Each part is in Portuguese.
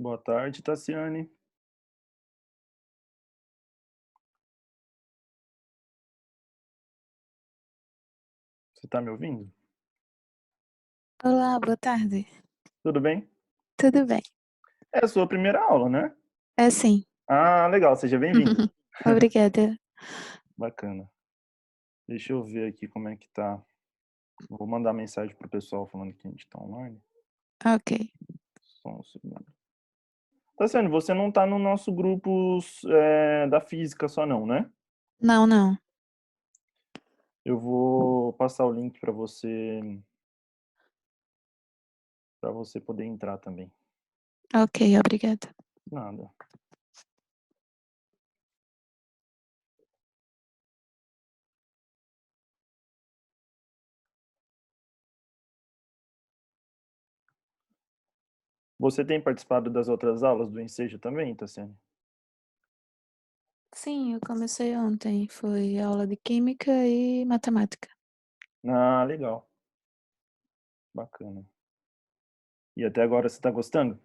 Boa tarde, Tassiane. Você está me ouvindo? Olá, boa tarde. Tudo bem? Tudo bem? É a sua primeira aula, né? É sim. Ah, legal, seja bem-vinda. Obrigada. Bacana. Deixa eu ver aqui como é que tá. Vou mandar mensagem pro pessoal falando que a gente tá online. Ok. Só um segundo. Tassiane, você não tá no nosso grupo da física só não, né? Não, não. Eu vou passar o link para você poder entrar também. Ok, obrigada. Nada. Você tem participado das outras aulas do Enseja também, Tassiane? Sim, eu comecei ontem. Foi aula de química e matemática. Ah, legal. Bacana. E até agora você está gostando?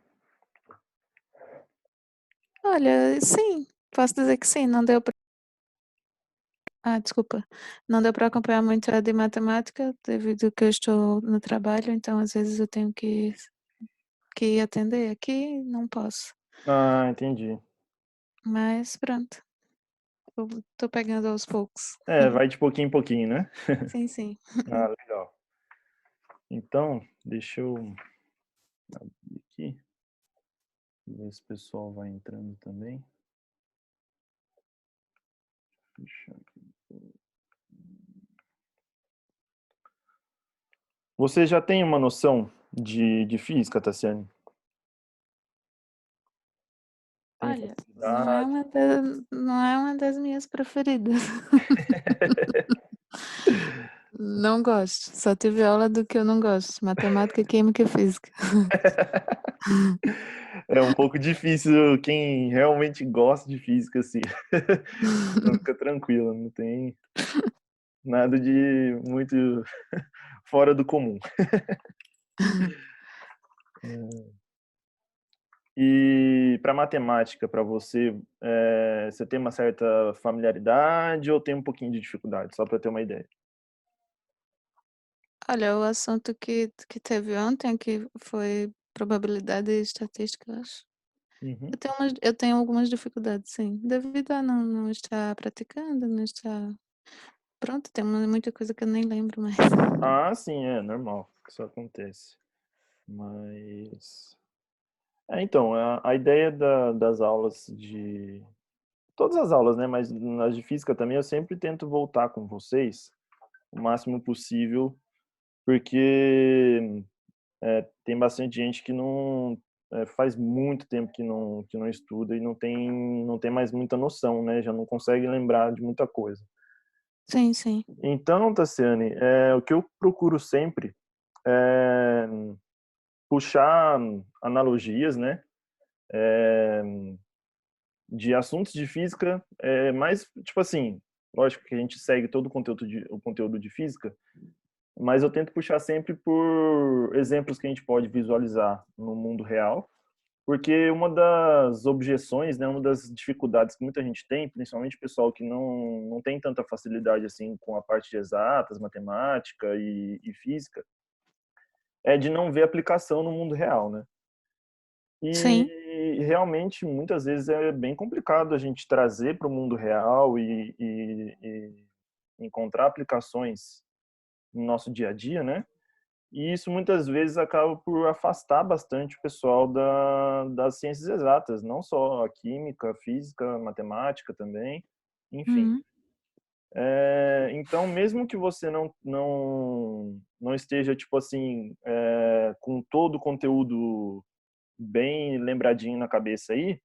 Olha, sim, posso dizer que sim. Não deu pra... desculpa. Não deu para acompanhar muito a de matemática devido que eu estou no trabalho, então às vezes eu tenho que atender aqui, não posso. Ah, entendi. Mas pronto, eu tô pegando aos poucos. É, vai de pouquinho em pouquinho, né? Sim, sim. Ah, legal. Então, deixa eu abrir aqui, ver se o pessoal vai entrando também. Deixa aqui. Você já tem uma noção de física, Tassiane? Tem Olha, não é facilidade? não é uma das minhas preferidas. Não gosto, só tive aula do que eu não gosto, matemática, química e física. É um pouco difícil quem realmente gosta de física, assim. Então fica tranquilo, não tem nada de muito fora do comum. E para matemática, para você, você tem uma certa familiaridade ou tem um pouquinho de dificuldade? Só para ter uma ideia. Olha, o assunto que teve ontem, que foi probabilidade e estatística, eu acho. Uhum. Eu tenho algumas dificuldades, sim, devido a não estar praticando, não estar pronto, tem muita coisa que eu nem lembro mais. Ah, sim, é normal, isso acontece. Mas então, a ideia das aulas de todas as aulas, né, mas nas de física também, eu sempre tento voltar com vocês o máximo possível, porque tem bastante gente que não faz muito tempo que não estuda e não tem mais muita noção, né? Já não consegue lembrar de muita coisa. Sim, sim. Então, Tassiane, o que eu procuro sempre é puxar analogias, né? É, de assuntos de física, mais tipo assim, lógico que a gente segue todo o conteúdo de física, mas eu tento puxar sempre por exemplos que a gente pode visualizar no mundo real. Porque uma das objeções, né, uma das dificuldades que muita gente tem, principalmente o pessoal que não tem tanta facilidade assim com a parte de exatas, matemática e física, é de não ver aplicação no mundo real, né? Sim, E realmente muitas vezes é bem complicado a gente trazer para o mundo real e encontrar aplicações no nosso dia a dia, né? E isso muitas vezes acaba por afastar bastante o pessoal das ciências exatas, não só a química, a física, a matemática também, enfim. uhum, Então, mesmo que você não esteja, tipo assim, com todo o conteúdo bem lembradinho na cabeça aí,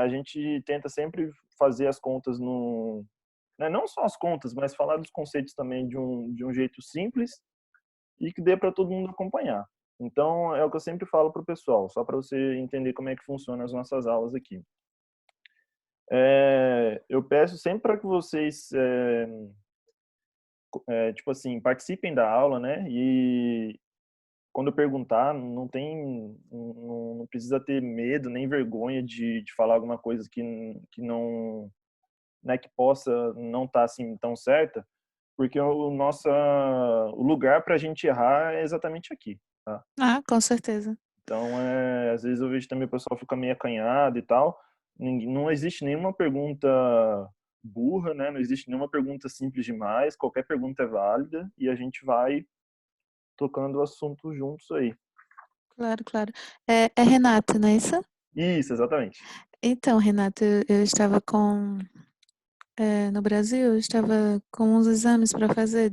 a gente tenta sempre fazer as contas no, né, não só as contas, mas falar dos conceitos também de um jeito simples e que dê para todo mundo acompanhar. Então, é o que eu sempre falo para o pessoal, só para você entender como é que funciona as nossas aulas aqui. Eu peço sempre para que vocês, tipo assim, participem da aula, né? E quando eu perguntar, não tem, não precisa ter medo nem vergonha de falar alguma coisa que não, né, que possa não estar assim tão certa, porque o lugar para a gente errar é exatamente aqui, tá? Ah, com certeza. Então, às vezes eu vejo também o pessoal fica meio acanhado e tal. Não existe nenhuma pergunta burra, né? Não existe nenhuma pergunta simples demais. Qualquer pergunta é válida e a gente vai tocando o assunto juntos aí. Claro, claro. É Renata, não é isso? Isso, exatamente. Então, Renata, eu estava no Brasil, eu estava com uns exames para fazer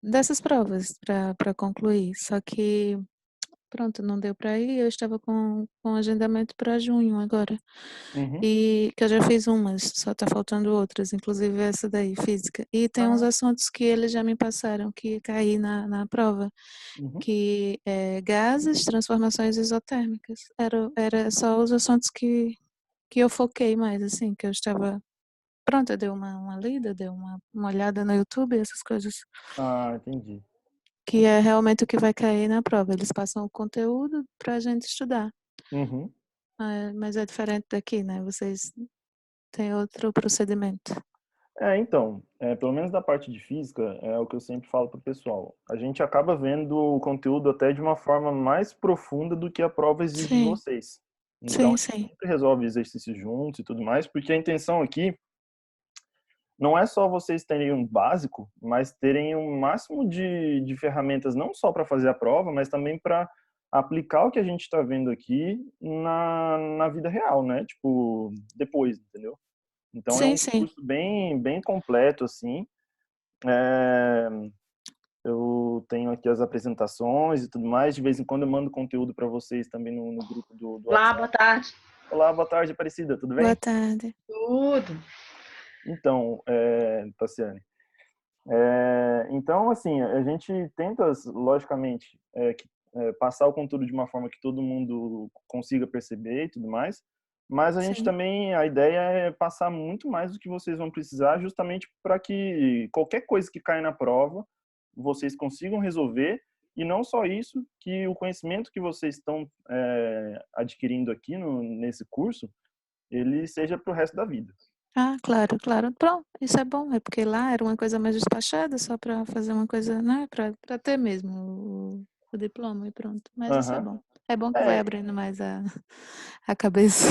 dessas provas para concluir. Só que, pronto, não deu para ir. Eu estava com agendamento para junho agora. Uhum. E que eu já fiz umas, só está faltando outras, inclusive essa daí, física. E tem uns Ah, assuntos que eles já me passaram, que ia cair na prova, uhum. que é gases, transformações isotérmicas. Era só os assuntos que eu foquei mais, assim, que eu estava. Pronto, eu dei uma lida, dei uma olhada no YouTube, essas coisas, Ah, entendi. que é realmente o que vai cair na prova. Eles passam o conteúdo para a gente estudar. Uhum. Mas é diferente daqui, né? Vocês têm outro procedimento. Então, pelo menos da parte de física, é o que eu sempre falo pro pessoal. A gente acaba vendo o conteúdo até de uma forma mais profunda do que a prova exige de Sim, vocês. Então, sim, a gente sim. sempre resolve exercícios juntos e tudo mais, porque a intenção aqui não é só vocês terem um básico, mas terem um máximo de ferramentas, não só para fazer a prova, mas também para aplicar o que a gente está vendo aqui na vida real, né? Tipo, depois, entendeu? Então é Sim, um sim. curso bem completo, assim. É, eu tenho aqui as apresentações e tudo mais. De vez em quando eu mando conteúdo para vocês também no grupo do Olá, boa WhatsApp. tarde. Olá, boa tarde, Aparecida, tudo Boa bem? tarde. Tudo. Então, Tassiane, então, assim, a gente tenta, logicamente, passar o conteúdo de uma forma que todo mundo consiga perceber e tudo mais, mas a gente Sim. também, a ideia é passar muito mais do que vocês vão precisar, justamente para que qualquer coisa que caia na prova, vocês consigam resolver, e não só isso, que o conhecimento que vocês estão adquirindo aqui nesse curso, ele seja para o resto da vida. Ah, claro, claro. Pronto, isso é bom, é porque lá era uma coisa mais despachada, só para fazer uma coisa, né, para ter mesmo o diploma e pronto. Mas isso é Aham. bom. É bom que vai É, abrindo mais a cabeça.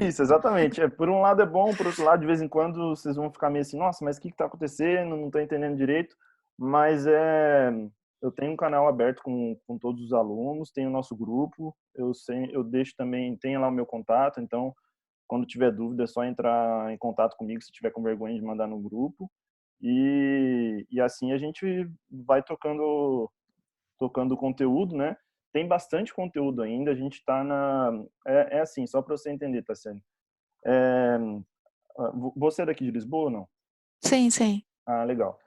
isso, exatamente. Por um lado é bom, por outro lado, de vez em quando vocês vão ficar meio assim, nossa, mas o que está acontecendo? Não estou entendendo direito. Mas eu tenho um canal aberto com todos os alunos, tenho o nosso grupo, eu deixo também, tenho lá o meu contato, então quando tiver dúvida é só entrar em contato comigo, se tiver com vergonha de mandar no grupo. E assim a gente vai tocando o conteúdo, né? Tem bastante conteúdo ainda, a gente está É assim, só para você entender, Tassiane. É, você é daqui de Lisboa ou não? Sim, sim. Ah, legal.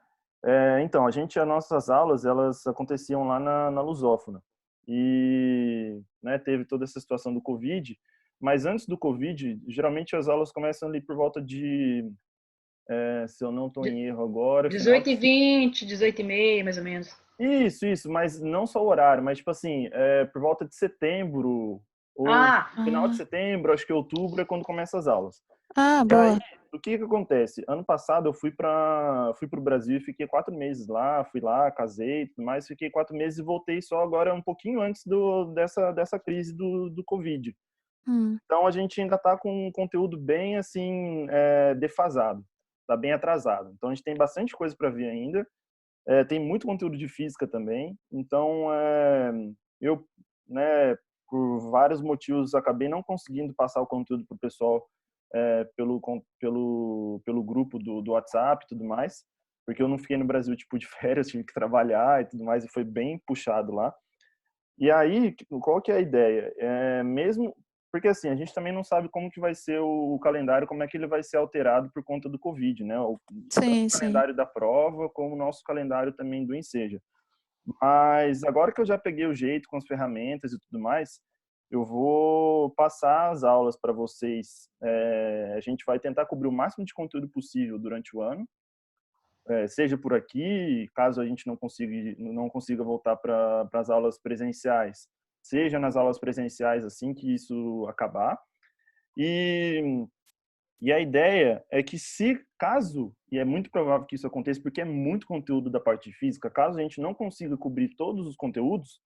Então, as nossas aulas, elas aconteciam lá na Lusófona. E, né, teve toda essa situação do Covid, mas antes do Covid, geralmente as aulas começam ali por volta de, se eu não estou em erro agora, final 18 de e 20, 18 e meia, mais ou menos. Isso, mas não só o horário, mas tipo assim, por volta de setembro, ou Ah, final de Ah, setembro, acho que outubro é quando começa as aulas. E aí, boa. o que que acontece? Ano passado eu fui pro Brasil e fiquei 4 meses lá, fui lá, casei e tudo mais, fiquei 4 meses e voltei só agora um pouquinho antes dessa crise do Covid. Hum, Então a gente ainda está com um conteúdo bem assim, defasado, tá bem atrasado. Então a gente tem bastante coisa para ver ainda. Tem muito conteúdo de física também, então eu, né, por vários motivos, acabei não conseguindo passar o conteúdo para o pessoal pelo grupo do WhatsApp e tudo mais, porque eu não fiquei no Brasil tipo de férias, tive que trabalhar e tudo mais, e foi bem puxado lá. E aí, qual que é a ideia? Mesmo porque assim, a gente também não sabe como que vai ser o calendário, como é que ele vai ser alterado por conta do Covid, né? Tanto sim, o sim. calendário da prova, como o nosso calendário também do Enseja. Mas agora que eu já peguei o jeito com as ferramentas e tudo mais, eu vou passar as aulas para vocês. A gente vai tentar cobrir o máximo de conteúdo possível durante o ano, seja por aqui, caso a gente não consiga voltar para as aulas presenciais, seja nas aulas presenciais assim que isso acabar. E a ideia é que e é muito provável que isso aconteça, porque é muito conteúdo da parte física, caso a gente não consiga cobrir todos os conteúdos,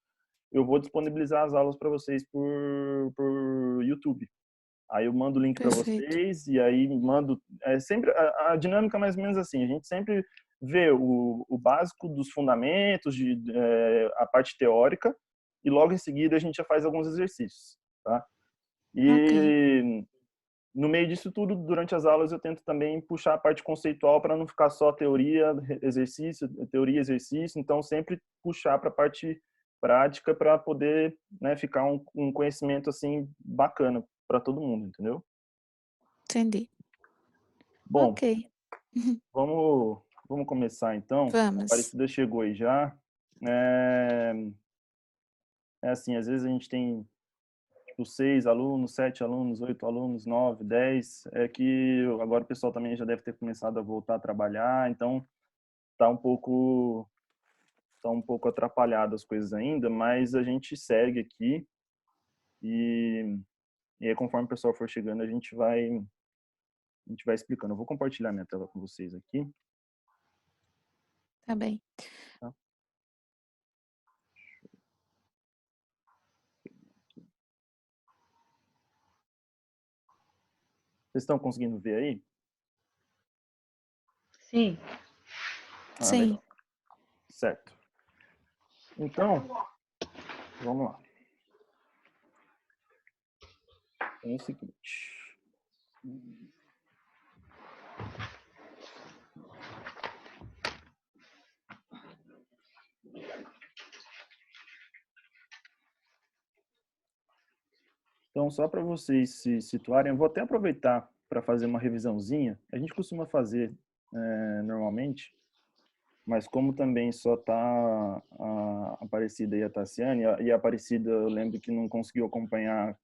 eu vou disponibilizar as aulas para vocês por YouTube. Aí eu mando o link para Perfeito. vocês e aí mando. Sempre a dinâmica é mais ou menos assim. A gente sempre vê o básico dos fundamentos, a parte teórica, e logo em seguida a gente já faz alguns exercícios, tá? Ok, E no meio disso tudo, durante as aulas eu tento também puxar a parte conceitual para não ficar só teoria, exercício, teoria, exercício. Então sempre puxar para a parte prática para poder, né, ficar um conhecimento assim bacana para todo mundo, entendeu? entendi. Bom, Ok, vamos começar então. A vamos. Aparecida chegou aí já. É, é assim, às vezes a gente tem tipo 6 alunos, 7 alunos, 8 alunos, 9, 10. É que agora o pessoal também já deve ter começado a voltar a trabalhar, então tá um pouco atrapalhado as coisas ainda, mas a gente segue aqui e, e aí, conforme o pessoal for chegando, a gente vai explicando. Eu vou compartilhar minha tela com vocês aqui, Tá bem. tá? Vocês estão conseguindo ver aí? Sim. Ah, Sim, legal. Certo. Então, vamos lá. É o seguinte. Então, só para vocês se situarem, eu vou até aproveitar para fazer uma revisãozinha. A gente costuma fazer normalmente, mas como também só está a Aparecida e a Tassiane, e a Aparecida eu lembro que não conseguiu acompanhar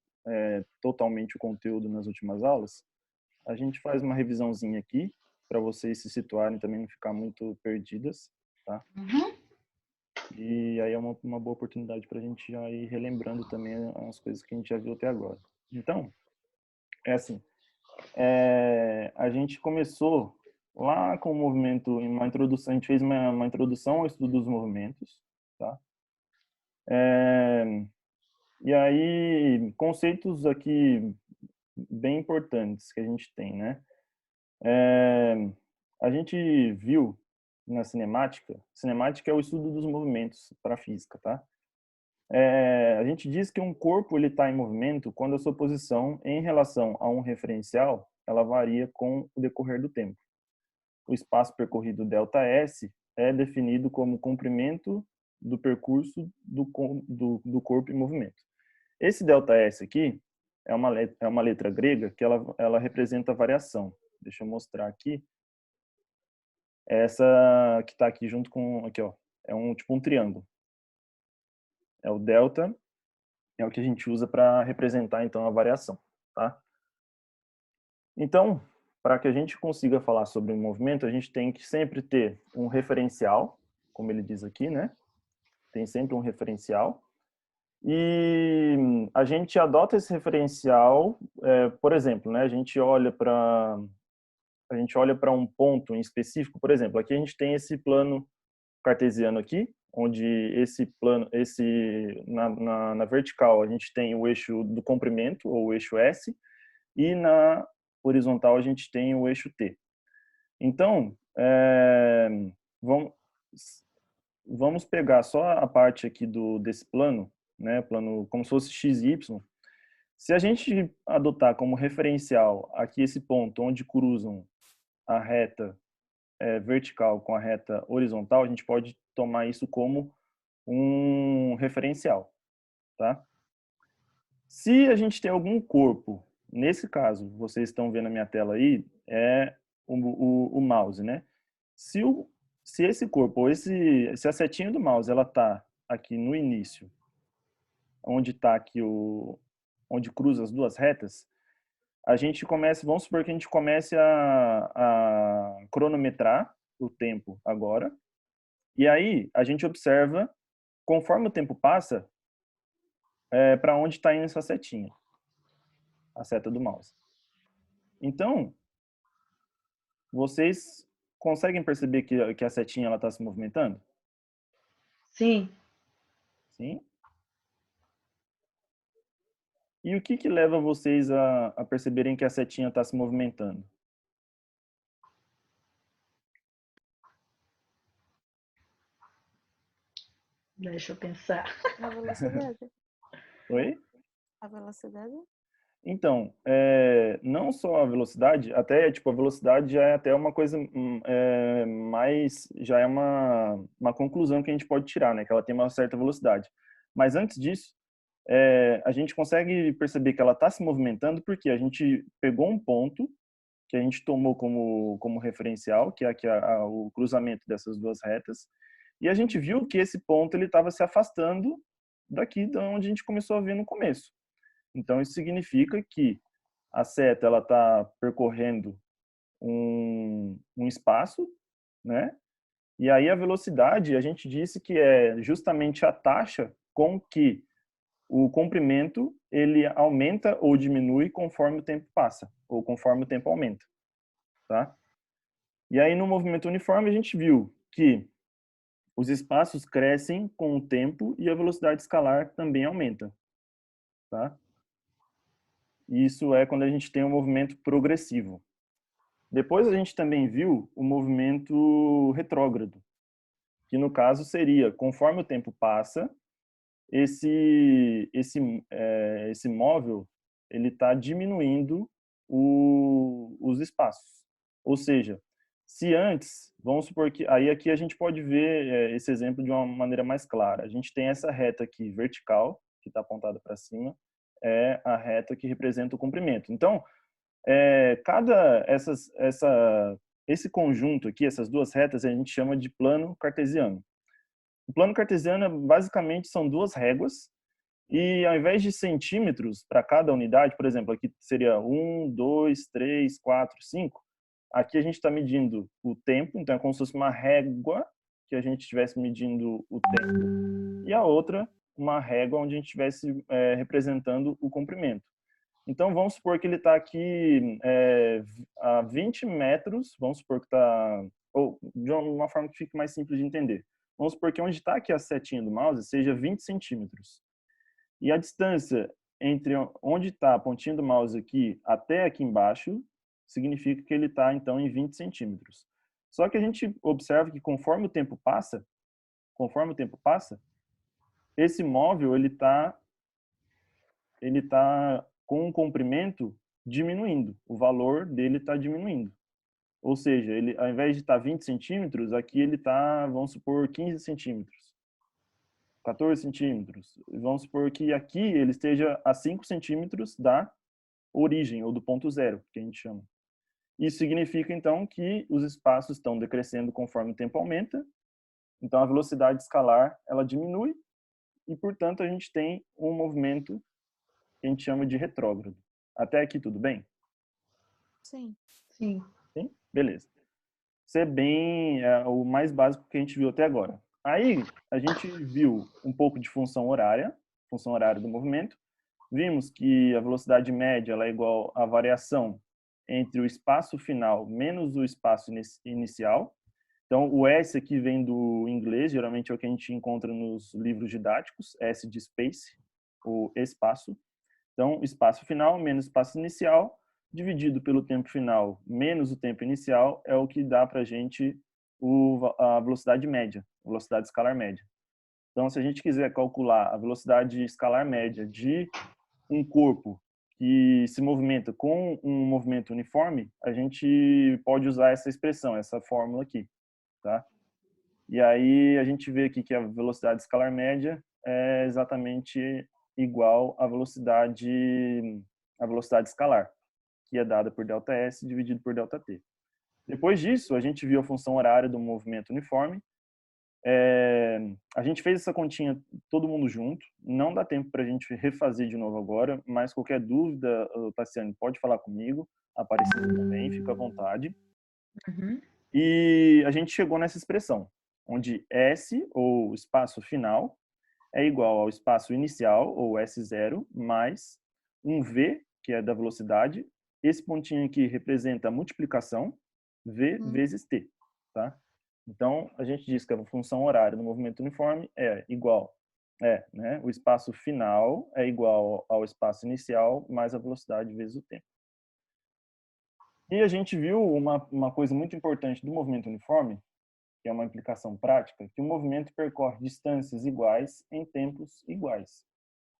totalmente o conteúdo nas últimas aulas, a gente faz uma revisãozinha aqui para vocês se situarem também, não ficar muito perdidas, tá? Uhum. E aí é uma boa oportunidade para a gente já ir relembrando também as coisas que a gente já viu até agora. Então, é assim, a gente começou lá com o movimento, em uma introdução, a gente fez uma introdução ao estudo dos movimentos, tá? E aí, conceitos aqui bem importantes que a gente tem, né? A gente viu na cinemática é o estudo dos movimentos para a física, tá? A gente diz que um corpo ele está em movimento quando a sua posição em relação a um referencial ela varia com o decorrer do tempo. O espaço percorrido ΔS é definido como o comprimento do percurso do corpo em movimento. Esse ΔS aqui é uma letra grega que ela representa a variação. Deixa eu mostrar aqui. Essa que está aqui junto com aqui, ó, é tipo um triângulo. É o delta, é o que a gente usa para representar então a variação, tá? Então, para que a gente consiga falar sobre um movimento, a gente tem que sempre ter um referencial, como ele diz aqui, né? Tem sempre um referencial. E a gente adota esse referencial, por exemplo, né? A gente olha para um ponto em específico, por exemplo, aqui a gente tem esse plano cartesiano aqui, onde esse plano, na vertical a gente tem o eixo do comprimento, ou o eixo S, e na horizontal a gente tem o eixo T. Então, vamos, vamos pegar só a parte aqui desse plano, né, plano como se fosse x e y. Se a gente adotar como referencial aqui esse ponto onde cruzam a reta vertical com a reta horizontal, a gente pode tomar isso como um referencial, tá? Se a gente tem algum corpo, nesse caso, vocês estão vendo a minha tela aí, é o mouse, né? Se, se esse corpo, ou se a setinha do mouse, ela tá aqui no início, onde tá aqui onde cruza as duas retas, a gente começa, vamos supor que a gente comece a cronometrar o tempo agora. E aí a gente observa, conforme o tempo passa, para onde está indo essa setinha, a seta do mouse. Então, vocês conseguem perceber que a setinha está se movimentando? Sim. Sim? E o que leva vocês a perceberem que a setinha está se movimentando? Deixa eu pensar. A velocidade. Oi? A velocidade? Então, não só a velocidade, até tipo a velocidade já é até uma coisa mais, já é uma conclusão que a gente pode tirar, né? Que ela tem uma certa velocidade. Mas antes disso, a gente consegue perceber que ela está se movimentando porque a gente pegou um ponto que a gente tomou como referencial, que é aqui o cruzamento dessas duas retas, e a gente viu que esse ponto ele estava se afastando daqui de onde a gente começou a ver no começo. Então isso significa que a seta ela está percorrendo um espaço, né? E aí a velocidade a gente disse que é justamente a taxa com que o comprimento ele aumenta ou diminui conforme o tempo passa, ou conforme o tempo aumenta, tá? E aí no movimento uniforme a gente viu que os espaços crescem com o tempo e a velocidade escalar também aumenta, tá? E isso é quando a gente tem um movimento progressivo. Depois a gente também viu o movimento retrógrado, que no caso seria, conforme o tempo passa, esse móvel ele está diminuindo os espaços. Ou seja, se antes, vamos supor que aí aqui a gente pode ver esse exemplo de uma maneira mais clara. A gente tem essa reta aqui vertical que está apontada para cima, é a reta que representa o comprimento. Então, esse conjunto aqui, essas duas retas, a gente chama de plano cartesiano. O plano cartesiano, basicamente, são duas réguas, e ao invés de centímetros para cada unidade, por exemplo, aqui seria 1, 2, 3, 4, 5, aqui a gente está medindo o tempo, então é como se fosse uma régua que a gente estivesse medindo o tempo, e a outra, uma régua onde a gente estivesse representando o comprimento. Então, vamos supor que ele está aqui a 20 metros, vamos supor que está, ou de uma forma que fique mais simples de entender. Vamos supor que onde está aqui a setinha do mouse seja 20 centímetros. E a distância entre onde está a pontinha do mouse aqui até aqui embaixo, significa que ele está, então, em 20 centímetros. Só que a gente observa que conforme o tempo passa, esse móvel ele tá com o comprimento diminuindo, o valor dele está diminuindo. Ou seja, ele, ao invés de estar 20 centímetros, aqui ele está, vamos supor, 15 centímetros, 14 centímetros. Vamos supor que aqui ele esteja a 5 centímetros da origem, ou do ponto zero, que a gente chama. Isso significa, então, que os espaços estão decrescendo conforme o tempo aumenta, então a velocidade escalar ela diminui, e, portanto, a gente tem um movimento que a gente chama de retrógrado. Até aqui tudo bem? Sim. Sim. Sim? Beleza. Isso é bem o mais básico que a gente viu até agora. Aí, a gente viu um pouco de função horária do movimento. Vimos que a velocidade média ela é igual à variação entre o espaço final menos o espaço inicial. Então, o S aqui vem do inglês, geralmente é o que a gente encontra nos livros didáticos, S de space, o espaço. Então, espaço final menos espaço inicial, dividido pelo tempo final menos o tempo inicial, é o que dá para a gente a velocidade média, a velocidade escalar média. Então, se a gente quiser calcular a velocidade escalar média de um corpo que se movimenta com um movimento uniforme, a gente pode usar essa expressão, essa fórmula aqui, tá? E aí a gente vê aqui que a velocidade escalar média é exatamente igual à velocidade escalar, que é dada por ΔS dividido por ΔT. Depois disso, a gente viu a função horária do movimento uniforme. A gente fez essa continha todo mundo junto, não dá tempo para a gente refazer de novo agora, mas qualquer dúvida, Tassiane, pode falar comigo, Aparecida também, fica à vontade. Uhum. E a gente chegou nessa expressão, onde S, ou espaço final, é igual ao espaço inicial, ou S0, mais um V, que é da velocidade. Esse pontinho aqui representa a multiplicação, V vezes T, tá? Então, a gente diz que a função horária no movimento uniforme é igual, né? O espaço final é igual ao espaço inicial mais a velocidade vezes o tempo. E a gente viu uma coisa muito importante do movimento uniforme, que é uma implicação prática, que o movimento percorre distâncias iguais em tempos iguais.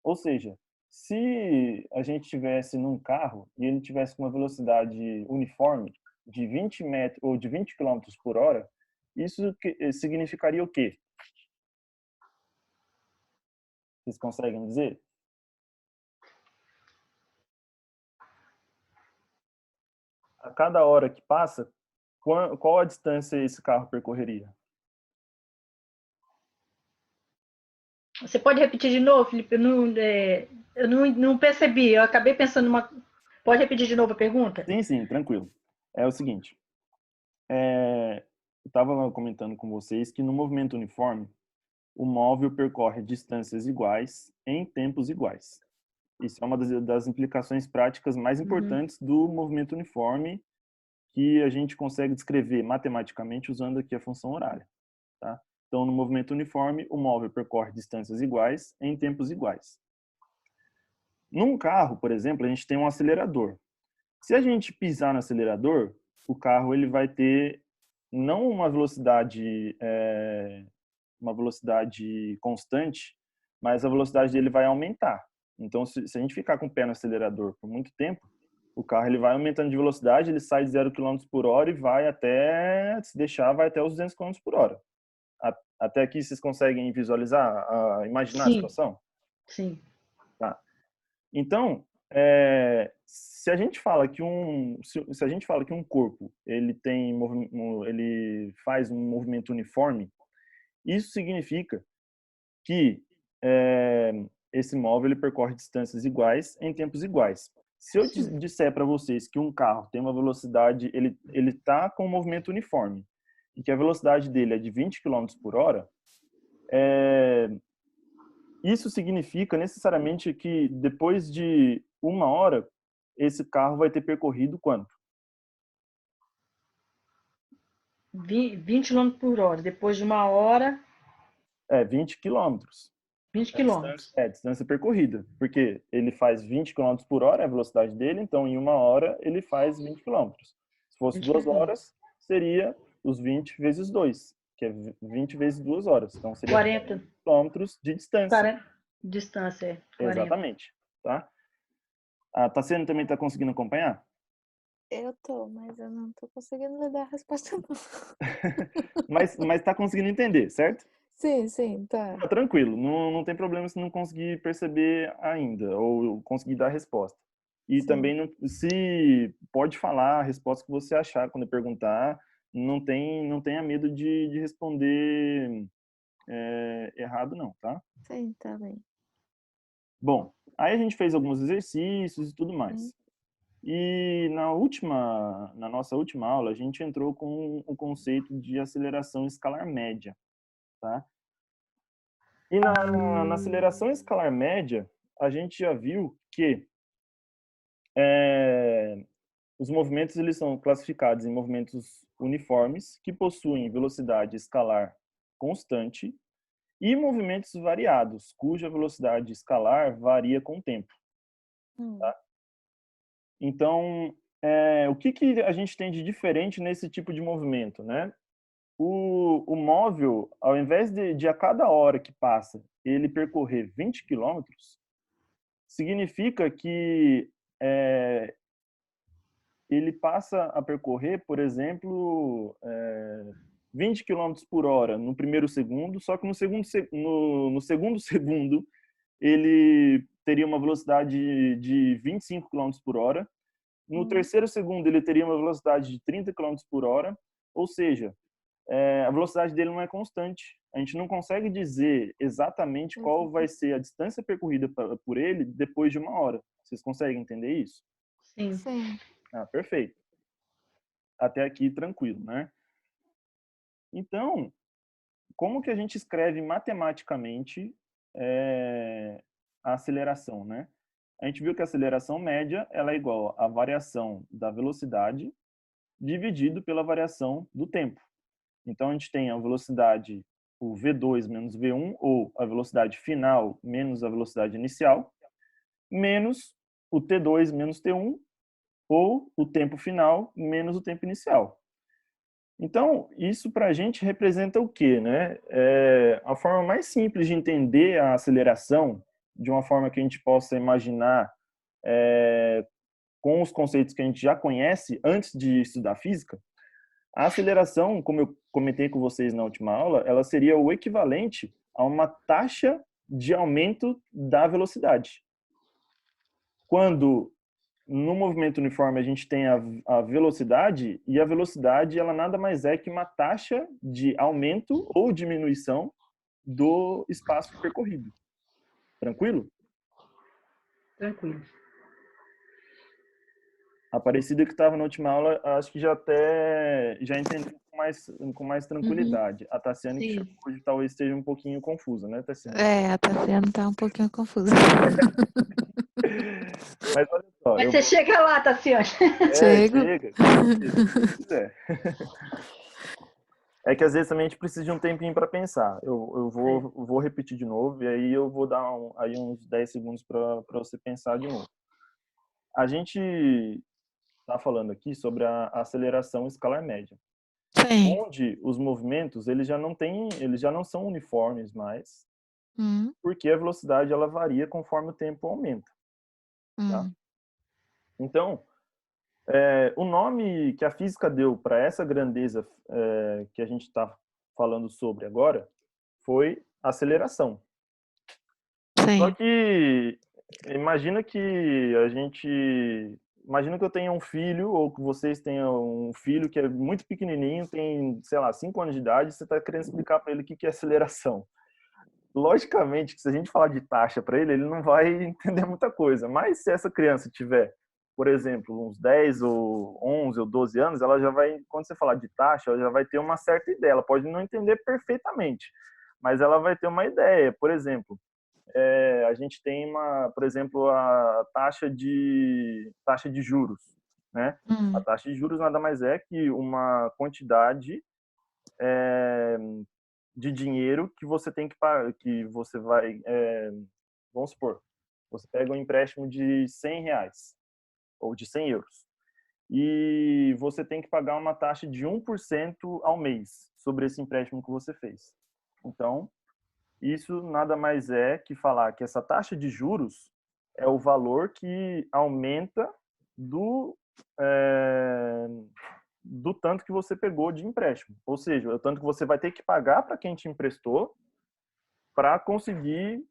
Ou seja, se a gente estivesse num carro e ele tivesse com uma velocidade uniforme de 20 metros ou de 20 quilômetros por hora, isso significaria o quê? Vocês conseguem dizer? A cada hora que passa, qual a distância esse carro percorreria? Você pode repetir de novo, Felipe? Eu não percebi. Eu acabei pensando numa. Pode repetir de novo a pergunta? Sim, tranquilo. É o seguinte, eu estava comentando com vocês que no movimento uniforme, o móvel percorre distâncias iguais em tempos iguais. Isso é uma das implicações práticas mais importantes do movimento uniforme, que a gente consegue descrever matematicamente usando aqui a função horária, tá? Então, no movimento uniforme, o móvel percorre distâncias iguais em tempos iguais. Num carro, por exemplo, a gente tem um acelerador. Se a gente pisar no acelerador, o carro ele vai ter não uma velocidade constante, mas a velocidade dele vai aumentar. Então, se a gente ficar com o pé no acelerador por muito tempo, o carro ele vai aumentando de velocidade, ele sai de 0 km por hora e vai até, se deixar, vai até os 200 km por hora. Até aqui vocês conseguem visualizar, imaginar a Sim, situação? sim. Tá. Então, se a gente fala que se a gente fala que um corpo ele faz um movimento uniforme, isso significa que esse móvel ele percorre distâncias iguais em tempos iguais. Se eu disser para vocês que um carro tem uma velocidade, ele está com um movimento uniforme e que a velocidade dele é de 20 km por hora, isso significa necessariamente que depois de uma hora, esse carro vai ter percorrido quanto? 20 km por hora. Depois de uma hora, 20 quilômetros. 20 quilômetros. A distância percorrida, porque ele faz 20 km por hora, é a velocidade dele, então em uma hora ele faz 20 quilômetros. Se fosse 2 horas, seria os 20 vezes 2, que é 20 vezes 2 horas. Então seria 40 quilômetros de distância. 40 distância, 40. Exatamente. Tá? A Tassiana também está conseguindo acompanhar? Eu tô, mas eu não tô conseguindo lhe dar a resposta, não. mas está conseguindo entender, certo? Sim, tá. Tranquilo, não tem problema se não conseguir perceber ainda, ou conseguir dar a resposta. E também, se pode falar a resposta que você achar quando eu perguntar, não tenha medo de responder errado não, tá? Sim, tá bem. Bom, aí a gente fez alguns exercícios e tudo mais. E na nossa última aula, a gente entrou com o conceito de aceleração escalar média, tá? E na aceleração escalar média, a gente já viu que os movimentos eles são classificados em movimentos uniformes, que possuem velocidade escalar constante, e movimentos variados, cuja velocidade escalar varia com o tempo. Tá? Então, o que a gente tem de diferente nesse tipo de movimento, né? O móvel, ao invés de a cada hora que passa ele percorrer 20 quilômetros, significa que ele passa a percorrer, por exemplo, 20 quilômetros por hora no primeiro segundo, só que no segundo segundo ele teria uma velocidade de 25 quilômetros por hora. No terceiro segundo ele teria uma velocidade de 30 quilômetros por hora, ou seja, a velocidade dele não é constante. A gente não consegue dizer exatamente qual vai ser a distância percorrida por ele depois de uma hora. Vocês conseguem entender isso? Sim. Perfeito. Até aqui tranquilo, né? Então, como que a gente escreve matematicamente a aceleração, né? A gente viu que a aceleração média ela é igual à variação da velocidade dividido pela variação do tempo. Então, a gente tem a velocidade, o V2 menos V1, ou a velocidade final menos a velocidade inicial, menos o T2 menos T1, ou o tempo final menos o tempo inicial. Então, isso para a gente representa o quê, né? A forma mais simples de entender a aceleração, de uma forma que a gente possa imaginar com os conceitos que a gente já conhece antes de estudar física, a aceleração, como eu comentei com vocês na última aula, ela seria o equivalente a uma taxa de aumento da velocidade. Quando no movimento uniforme a gente tem a velocidade, e a velocidade ela nada mais é que uma taxa de aumento ou diminuição do espaço percorrido. Tranquilo? Tranquilo. A Aparecida que estava na última aula, acho que já entendeu com mais tranquilidade. A Tassiane que Sim. chegou hoje talvez esteja um pouquinho confusa, né, Tassiane? A Tassiana tá um pouquinho confusa. Mas olha só, Mas você chega lá, Tassiane. Chego. chega, se quiser. É que às vezes também a gente precisa de um tempinho para pensar. Eu vou repetir de novo e aí eu vou dar aí uns 10 segundos para você pensar de novo. A gente está falando aqui sobre a aceleração escalar média, Sim. onde os movimentos eles já não são uniformes mais, Hum, porque a velocidade ela varia conforme o tempo aumenta. Tá? hum. Então, o nome que a física deu para essa grandeza que a gente está falando sobre agora foi aceleração. Só Sim. que imagina que eu tenha um filho ou que vocês tenham um filho que é muito pequenininho, tem, sei lá, 5 anos de idade, e você está querendo explicar para ele o que é aceleração. Logicamente que se a gente falar de taxa para ele, ele não vai entender muita coisa. Mas se essa criança tiver, por exemplo, uns 10 ou 11 ou 12 anos, ela já vai, quando você falar de taxa, ela já vai ter uma certa ideia. Ela pode não entender perfeitamente, mas ela vai ter uma ideia. Por exemplo, a gente tem por exemplo, a taxa de juros, né? A Hum. taxa de juros nada mais é que uma quantidade de dinheiro que você tem que pagar, que você vai, vamos supor, você pega um empréstimo de R$ 100 ou de 100 euros e você tem que pagar uma taxa de 1% ao mês sobre esse empréstimo que você fez. Então, isso nada mais é que falar que essa taxa de juros é o valor que aumenta do tanto que você pegou de empréstimo. Ou seja, o tanto que você vai ter que pagar para quem te emprestou para conseguir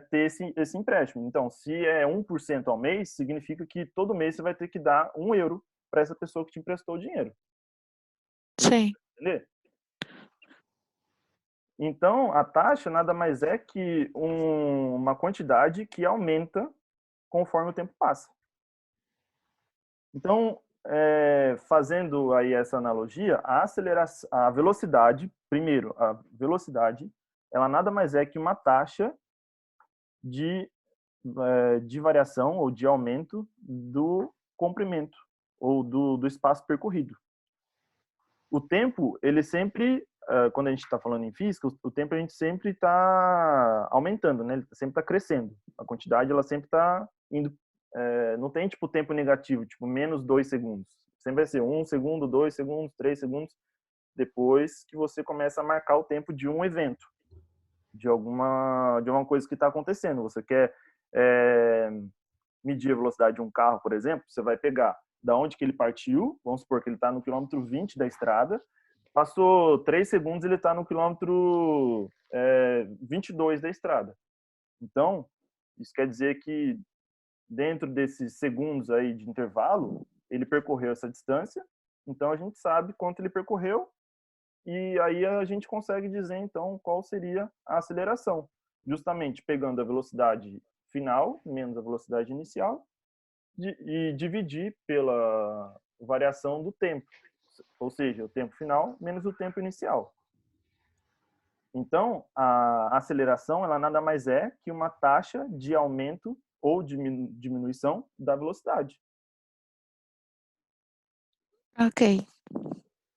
ter esse empréstimo. Então, se é 1% ao mês, significa que todo mês você vai ter que dar €1 para essa pessoa que te emprestou o dinheiro. Sim. Entendeu? Então, a taxa nada mais é que uma quantidade que aumenta conforme o tempo passa. Então, fazendo aí essa analogia, a velocidade, primeiro, a velocidade, ela nada mais é que uma taxa de variação ou de aumento do comprimento ou do espaço percorrido. O tempo, ele sempre, quando a gente está falando em física, o tempo a gente sempre está aumentando, né? Ele sempre está crescendo. A quantidade, ela sempre está indo. Não tem, tipo, tempo negativo, tipo, menos 2 segundos. Sempre vai ser 1 segundo, 2 segundos, 3 segundos, depois que você começa a marcar o tempo de um evento, de uma coisa que está acontecendo. Você quer medir a velocidade de um carro, por exemplo, você vai pegar da onde que ele partiu, vamos supor que ele está no quilômetro 20 da estrada, passou 3 segundos, ele está no quilômetro 22 da estrada. Então, isso quer dizer que dentro desses segundos aí de intervalo, ele percorreu essa distância, então a gente sabe quanto ele percorreu e aí a gente consegue dizer então qual seria a aceleração, justamente pegando a velocidade final menos a velocidade inicial e dividir pela variação do tempo, ou seja, o tempo final menos o tempo inicial. Então, a aceleração, ela nada mais é que uma taxa de aumento ou diminuição da velocidade. Ok.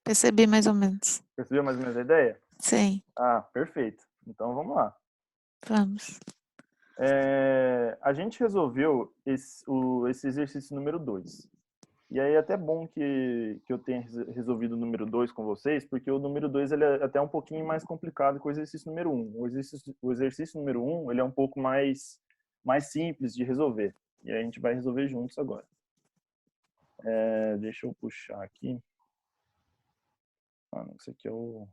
Percebi mais ou menos. Percebeu mais ou menos a ideia? Sim, Ah, perfeito. Então, vamos lá. vamos. A gente resolveu esse exercício número 2. E aí é até bom que eu tenha resolvido o número 2 com vocês, porque o número 2 ele é até um pouquinho mais complicado que o exercício número 1. O exercício número 1 ele é um pouco mais simples de resolver. E aí a gente vai resolver juntos agora. Deixa eu puxar aqui. Ah, não, esse aqui é o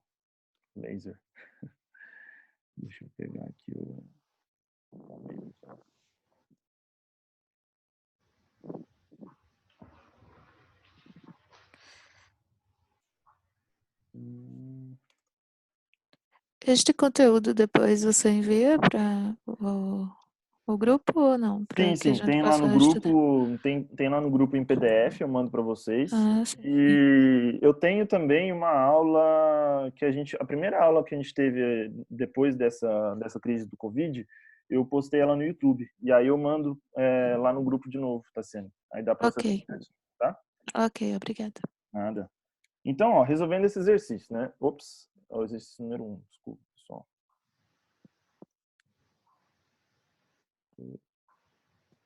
laser. Deixa eu pegar aqui o... Este conteúdo depois você envia para o grupo ou não? Para que a Sim, gente tem lá no possa estudar? grupo, tem lá no grupo em PDF, eu mando para vocês. Ah, sim. E eu tenho também uma aula que a primeira aula que a gente teve depois dessa crise do Covid, eu postei ela no YouTube. E aí eu mando lá no grupo de novo, tá sendo. Aí dá para você Ok, tá? ok, obrigada. Nada. Então, ó, resolvendo esse exercício, né? Ops, é o exercício número 1, desculpa, pessoal.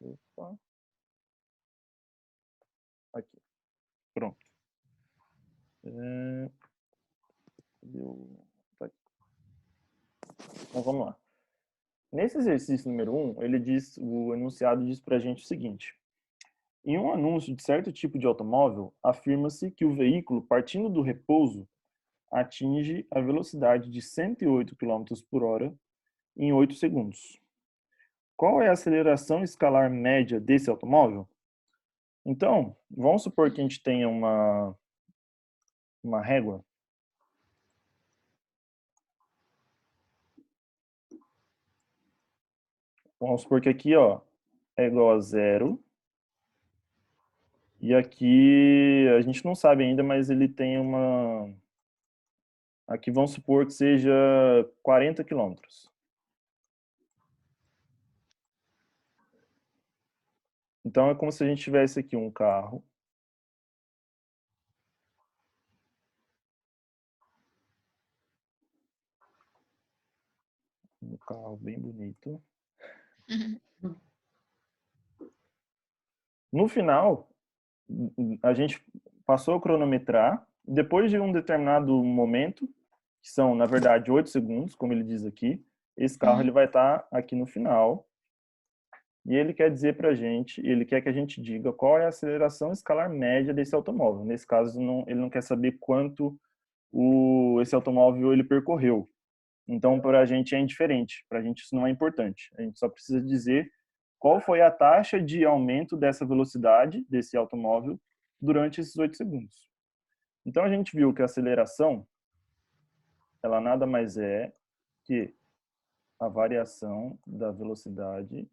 Opa. Aqui, pronto. Tá aqui. Então, vamos lá. Nesse exercício número 1, o enunciado diz para a gente o seguinte. Em um anúncio de certo tipo de automóvel, afirma-se que o veículo, partindo do repouso, atinge a velocidade de 108 km por hora em 8 segundos. Qual é a aceleração escalar média desse automóvel? Então, vamos supor que a gente tenha uma régua. Vamos supor que aqui, ó, é igual a 0. E aqui a gente não sabe ainda, mas ele tem uma... Aqui vamos supor que seja 40 quilômetros. Então é como se a gente tivesse aqui um carro. Um carro bem bonito. No final, a gente passou a cronometrar. Depois de um determinado momento, que são, na verdade, 8 segundos, como ele diz aqui, esse carro ele vai estar aqui no final. E ele quer dizer para a gente, ele quer que a gente diga qual é a aceleração escalar média desse automóvel. Nesse caso, ele não quer saber quanto esse automóvel ele percorreu. Então, para a gente é indiferente, para a gente isso não é importante. A gente só precisa dizer qual foi a taxa de aumento dessa velocidade desse automóvel durante esses 8 segundos. Então, a gente viu que a aceleração, ela nada mais é que a variação da velocidade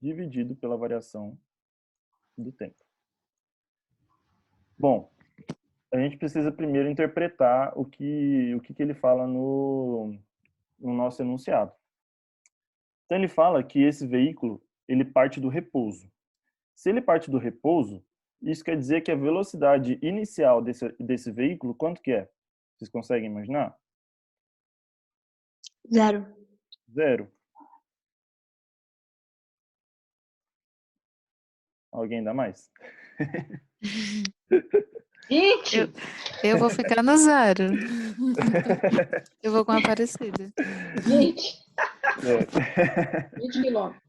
dividido pela variação do tempo. Bom, a gente precisa primeiro interpretar o que ele fala no nosso enunciado. Então ele fala que esse veículo ele parte do repouso. Se ele parte do repouso, isso quer dizer que a velocidade inicial desse veículo, quanto que é? Vocês conseguem imaginar? 0. 0. Alguém dá mais? 20? Eu vou ficar no 0. Eu vou com a parecida. 20. É. 20 quilômetros.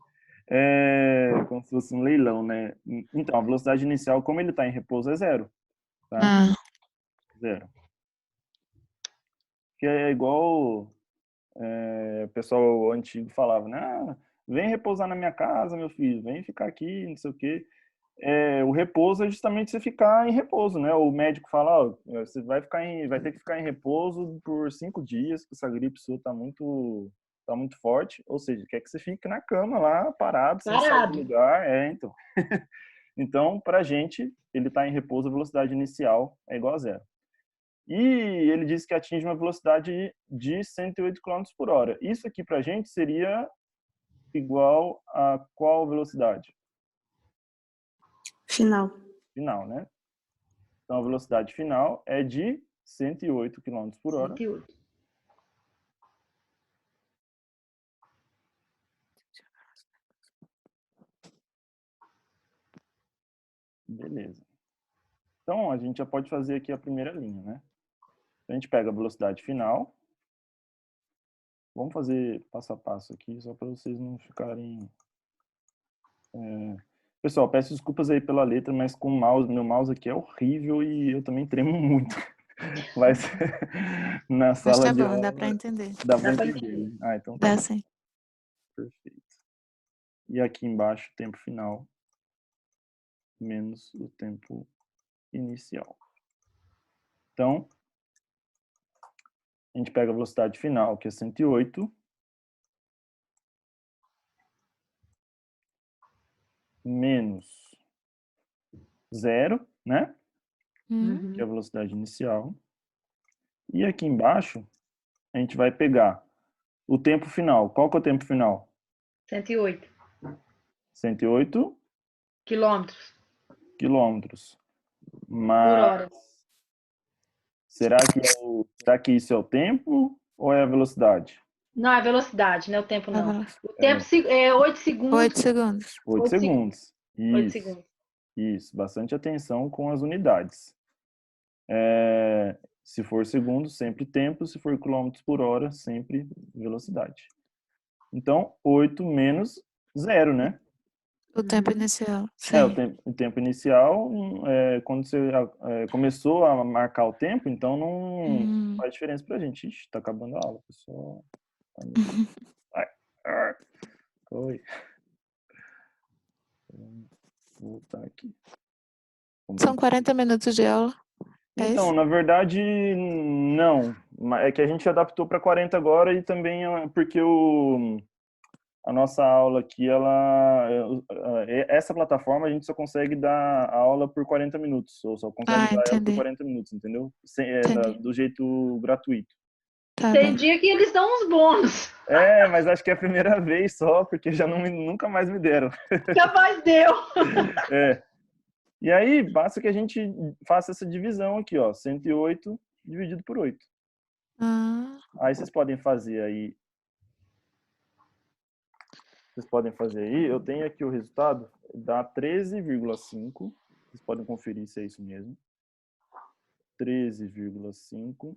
É como se fosse um leilão, né? Então, a velocidade inicial, como ele está em repouso, é 0. Tá? Ah, 0. Que é igual o pessoal antigo falava, né? Ah, vem repousar na minha casa, meu filho, vem ficar aqui, não sei o quê. O repouso é justamente você ficar em repouso, né? O médico fala, ó, você vai ter que ficar em repouso por 5 dias, que essa gripe sua tá muito forte, ou seja, quer que você fique na cama lá, parado, sem sair do lugar, então. Então, pra gente, ele tá em repouso, a velocidade inicial é igual a 0. E ele disse que atinge uma velocidade de 108 km por hora. Isso aqui para a gente seria igual a qual velocidade? Final. Final, né? Então, a velocidade final é de 108 km por hora. 108. Beleza. Então, a gente já pode fazer aqui a primeira linha, né? A gente pega a velocidade final. Vamos fazer passo a passo aqui, só para vocês não ficarem... Pessoal, peço desculpas aí pela letra, mas com o mouse, meu mouse aqui é horrível e eu também tremo muito. Mas na Mas sala tá de bom, aula dá para entender. dá para Dá pra entender, né? Ah, então Dá tá sim. perfeito. E aqui embaixo, tempo final menos o tempo inicial. Então, a gente pega a velocidade final, que é 108, menos 0, né? Que é a velocidade inicial. E aqui embaixo, a gente vai pegar o tempo final. Qual que é o tempo final? 108 108 quilômetros quilômetros. por Mas hora. será que isso é o tempo ou é a velocidade? Não, é velocidade, não é o tempo, Tá não. bom. O tempo é 8 segundos. 8 segundos. 8 segundos. 8 Isso, segundos. isso. Bastante atenção com as unidades. Se for segundo, sempre tempo. Se for quilômetros por hora, sempre velocidade. Então, 8 menos 0, né? O tempo inicial. Sim. O tempo inicial, quando você começou a marcar o tempo, então não faz diferença pra gente. Ixi, tá acabando a aula, pessoal. Oi. Vou voltar aqui. São 40 minutos de aula. É Então, isso? na verdade, não. É que a gente adaptou para 40 agora e também porque a nossa aula aqui, essa plataforma a gente só consegue dar a aula por 40 minutos, ou só consegue dar ela por Entendi. 40 minutos, entendeu? Entendi. Do jeito gratuito. Tá Tem bom. dia que eles dão uns bônus. Mas acho que é a primeira vez só, porque já nunca mais me deram. Capaz deu. E aí, basta que a gente faça essa divisão aqui, ó, 108 dividido por 8. Aí vocês podem fazer aí. Eu tenho aqui o resultado, dá 13,5. Vocês podem conferir se é isso mesmo. 13,5.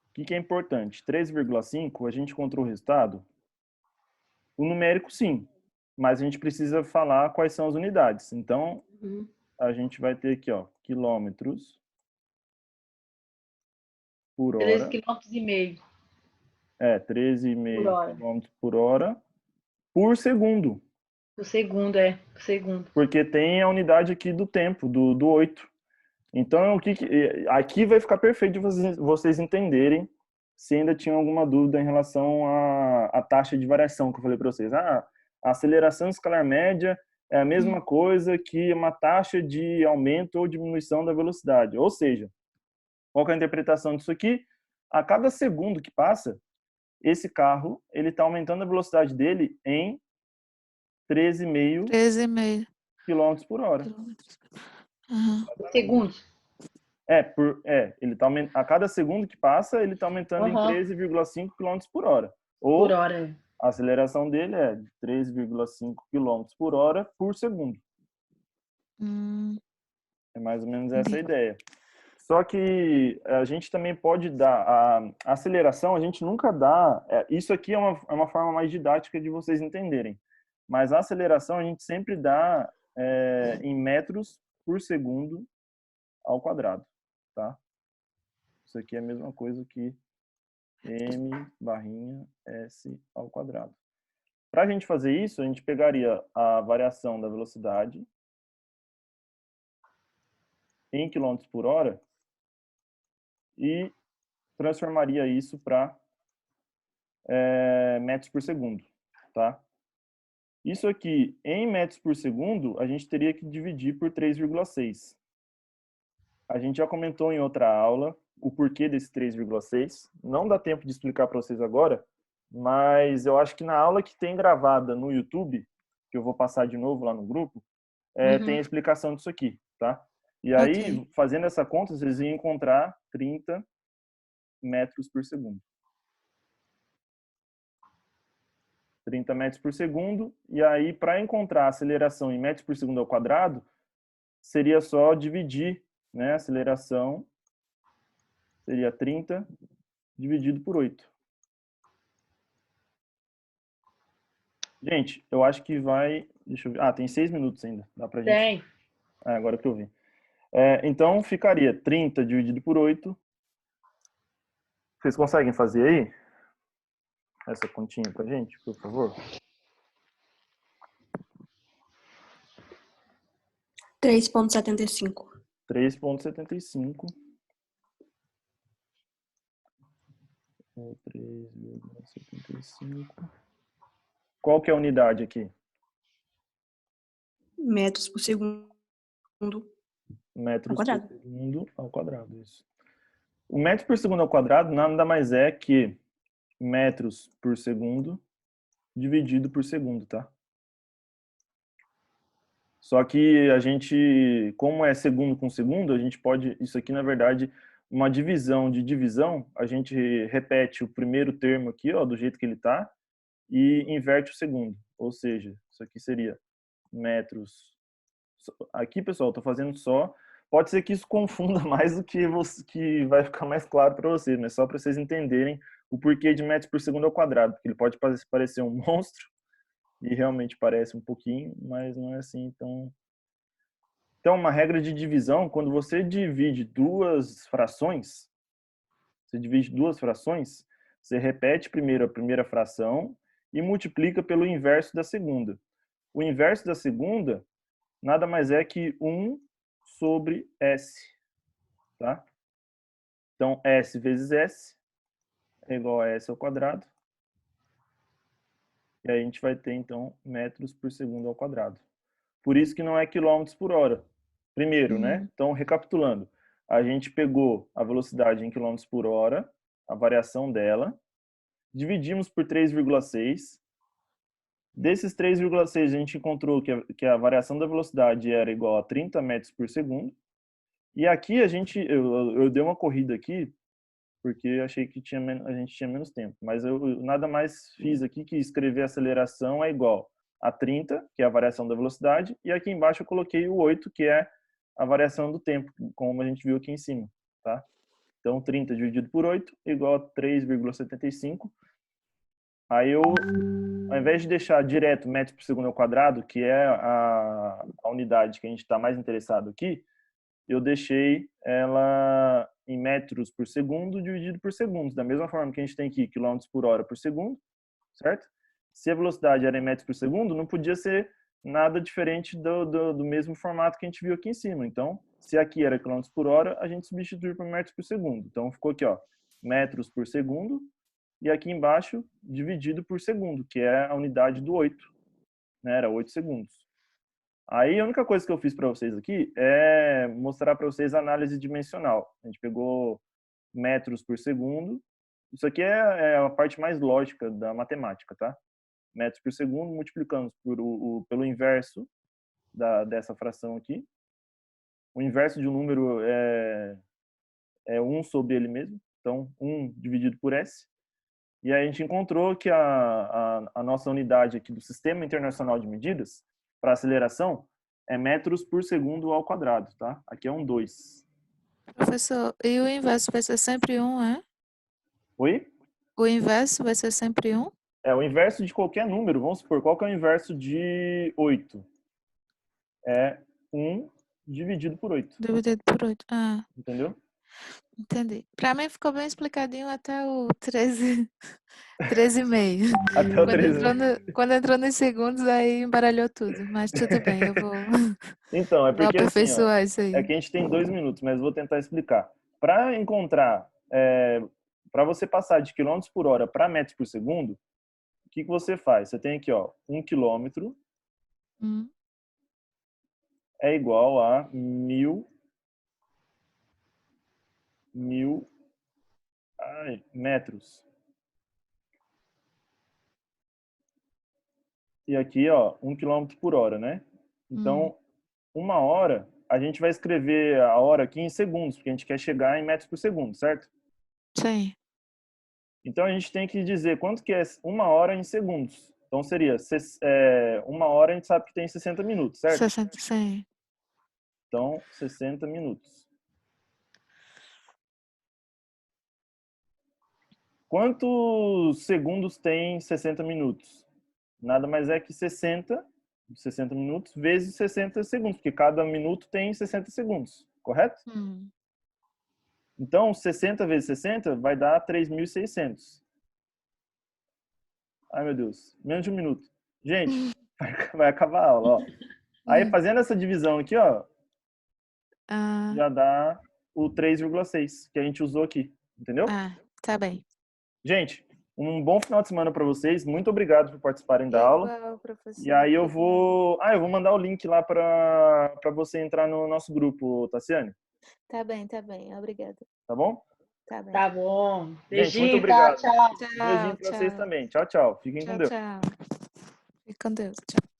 O que é importante? 13,5, a gente encontrou o resultado. O numérico, sim. Mas a gente precisa falar quais são as unidades. Então, a gente vai ter aqui, ó, quilômetros por hora. 13,5 km. 13,5 km por hora por segundo. Por segundo, por segundo. Porque tem a unidade aqui do tempo, do 8. Então, aqui vai ficar perfeito de vocês entenderem se ainda tinham alguma dúvida em relação à taxa de variação que eu falei para vocês. A aceleração escalar média é a mesma coisa que uma taxa de aumento ou diminuição da velocidade. Ou seja, qual que é a interpretação disso aqui? A cada segundo que passa, esse carro ele está aumentando a velocidade dele em 13,5 km por hora. Segundos. Ele tá a cada segundo que passa, ele está aumentando em 13,5 km por hora. Ou por hora. A aceleração dele é de 3,5 km por hora por segundo. É mais ou menos essa a ideia. Só que a gente também pode dar a aceleração, a gente nunca dá. Isso aqui é uma forma mais didática de vocês entenderem. Mas a aceleração a gente sempre dá em metros por segundo ao quadrado, tá? Isso aqui é a mesma coisa que m/s ao quadrado. Para a gente fazer isso, a gente pegaria a variação da velocidade em quilômetros por hora e transformaria isso para metros por segundo, tá? Isso aqui, em metros por segundo, a gente teria que dividir por 3,6. A gente já comentou em outra aula o porquê desse 3,6. Não dá tempo de explicar para vocês agora, mas eu acho que na aula que tem gravada no YouTube, que eu vou passar de novo lá no grupo, tem a explicação disso aqui, tá? E aí, Ok. fazendo essa conta, vocês iam encontrar 30 metros por segundo. 30 metros por segundo. E aí, para encontrar a aceleração em metros por segundo ao quadrado, seria só dividir, né? A aceleração seria 30 dividido por 8. Gente, eu acho que vai... Deixa eu ver. Ah, tem 6 minutos ainda. Dá pra gente... Tem. Agora que eu vi. Então, ficaria 30 dividido por 8. Vocês conseguem fazer aí? Essa continha pra gente, por favor? 3,75. 3,75. 3,75. Qual que é a unidade aqui? Metros por segundo. Metros Ao quadrado. por segundo ao quadrado, isso. O metro por segundo ao quadrado nada mais é que metros por segundo dividido por segundo, tá? Só que a gente, como é segundo com segundo, a gente pode, isso aqui na verdade, uma divisão de divisão, a gente repete o primeiro termo aqui, ó, do jeito que ele tá, e inverte o segundo. Ou seja, isso aqui seria metros. Aqui, pessoal, estou fazendo só. Pode ser que isso confunda mais do que que vai ficar mais claro para vocês, mas só para vocês entenderem o porquê de metros por segundo ao quadrado, porque ele pode parecer um monstro, e realmente parece um pouquinho, mas não é assim tão... Então, uma regra de divisão, quando você divide duas frações, você repete primeiro a primeira fração e multiplica pelo inverso da segunda. O inverso da segunda nada mais é que 1 sobre S, tá? Então, S vezes S é igual a S ao quadrado. E aí a gente vai ter, então, metros por segundo ao quadrado. Por isso que não é quilômetros por hora. Primeiro, né? Então, recapitulando. A gente pegou a velocidade em quilômetros por hora, a variação dela, dividimos por 3,6. Desses 3,6, a gente encontrou que a variação da velocidade era igual a 30 metros por segundo. E aqui eu dei uma corrida aqui, porque achei que a gente tinha menos tempo. Mas eu nada mais fiz aqui que escrever a aceleração é igual a 30, que é a variação da velocidade, e aqui embaixo eu coloquei o 8, que é a variação do tempo, como a gente viu aqui em cima, tá? Então, 30 dividido por 8 igual a 3,75. Aí eu, ao invés de deixar direto metros por segundo ao quadrado, que é a unidade que a gente está mais interessado aqui, eu deixei ela em metros por segundo dividido por segundos, da mesma forma que a gente tem aqui quilômetros por hora por segundo, certo? Se a velocidade era em metros por segundo, não podia ser nada diferente do mesmo formato que a gente viu aqui em cima. Então, se aqui era quilômetros por hora, a gente substitui por metros por segundo. Então, ficou aqui, ó, metros por segundo, e aqui embaixo, dividido por segundo, que é a unidade do 8, né? Era 8 segundos. Aí a única coisa que eu fiz para vocês aqui é mostrar para vocês a análise dimensional. A gente pegou metros por segundo. Isso aqui é a parte mais lógica da matemática, tá? Metros por segundo multiplicamos pelo inverso dessa fração aqui. O inverso de um número é 1 sobre ele mesmo. Então, 1 dividido por S. E aí a gente encontrou que a nossa unidade aqui do Sistema Internacional de Medidas para aceleração é metros por segundo ao quadrado, tá? Aqui é um 2. Professor, e o inverso vai ser sempre 1, é? Oi? O inverso vai ser sempre 1? É o inverso de qualquer número. Vamos supor, qual que é o inverso de 8? É 1 dividido por 8. Dividido por 8. Ah, Entendeu? entendi. Para mim ficou bem explicadinho até o 13, 13,5. Até o 13. Quando entrou nos segundos, aí embaralhou tudo. Mas tudo bem, eu vou, Então, é vou porque assim, ó, aperfeiçoar isso é aí. que a gente tem 2 minutos, mas vou tentar explicar. Para encontrar, para você passar de quilômetros por hora para metros por segundo, o que você faz? Você tem aqui, ó, 1 quilômetro Hum. é igual a 1000 1000 metros. E aqui, ó, 1 km por hora, né? Então, 1 hora, a gente vai escrever a hora aqui em segundos, porque a gente quer chegar em metros por segundo, certo? Sim. Então, a gente tem que dizer quanto que é 1 hora em segundos. Então, seria 1 hora, a gente sabe que tem 60 minutos, certo? 60, sim. Então, 60 minutos. Quantos segundos tem 60 minutos? Nada mais é que 60 minutos vezes 60 segundos, porque cada minuto tem 60 segundos, correto? Então, 60 vezes 60 vai dar 3.600. Ai, meu Deus. Menos de um minuto. Gente, vai acabar a aula, ó. Aí, fazendo essa divisão aqui, ó, já dá o 3,6 que a gente usou aqui, entendeu? Tá bem. Gente, um bom final de semana para vocês. Muito obrigado por participarem da aula. Igual, professor. E aí eu vou mandar o link lá para você entrar no nosso grupo, Tassiane. Tá bem. Obrigada. Tá bom? Tá bem. Tá bom. Gente, muito Beijinho, tá? obrigado. Tchau. Beijinho para vocês também. Tchau, tchau. Fiquem com Deus. Tchau. Fique com Deus. Tchau.